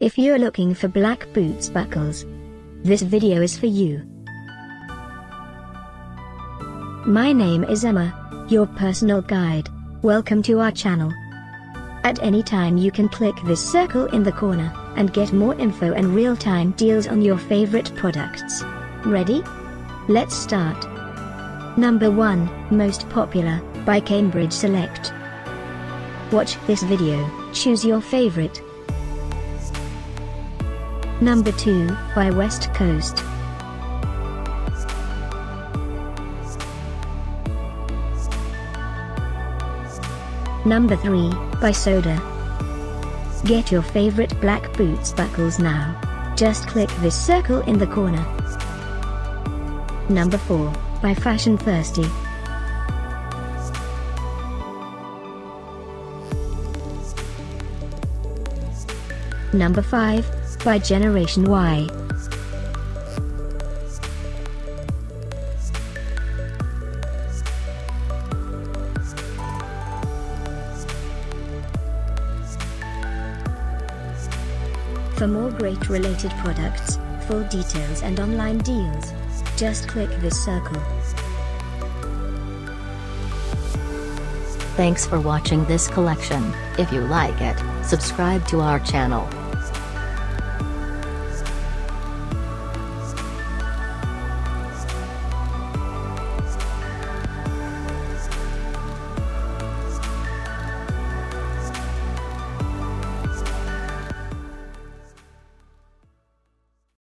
If you're looking for black boots buckles, this video is for you. My name is Emma, your personal guide. Welcome to our channel. At any time you can click this circle in the corner, and get more info and real-time deals on your favorite products. Ready? Let's start. Number 1, Most Popular, by Cambridge Select. Watch this video, choose your favorite. Number 2, by WestCoast. Number 3, by Soda. Get your favorite black boots buckles now. Just click this circle in the corner. Number 4, by Fashion Thirsty. Number 5, by Generation Y. For more great related products, full details and online deals, just click this circle. Thanks for watching this collection. If you like it, subscribe to our channel.